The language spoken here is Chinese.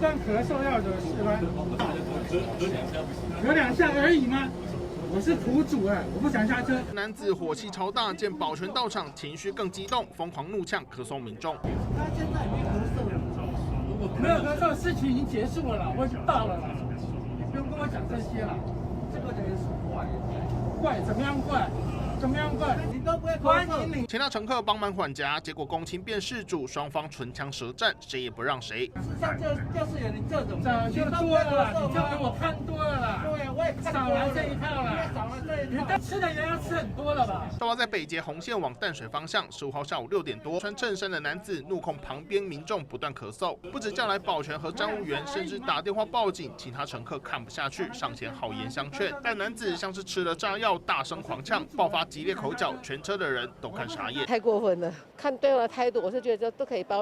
端咳嗽要惹事吗？咳2下而已吗？我是苦主哎，我不想下车。男子火气超大，见保全到场，情绪更激动，疯狂怒呛咳嗽民众。他现在没咳嗽了，没有咳嗽，事情已经结束了，我已经到了啦，你不用跟我讲这些了。这个人是怪，怪怎么样怪？怎么样怪？你都不会欢迎你。其他乘客帮忙缓夹，结果公亲变事主，双方唇枪舌战，谁也不让谁。像就是有你这种，早就多了啦，你就给我看多了啦。对，我也看少来这一套了，少了这一套。你吃的也要吃很多了吧？都要在北捷红线往淡水方向，15号下午6点多，穿衬衫的男子怒控旁边民众不断咳嗽，不止叫来保全和站务员，甚至打电话报警。其他乘客看不下去，上前好言相劝，但男子像是吃了炸药，大声狂呛，爆发激烈口角，全车的人都看傻眼。太过分了，看对方的态度，我是觉得都可以包容。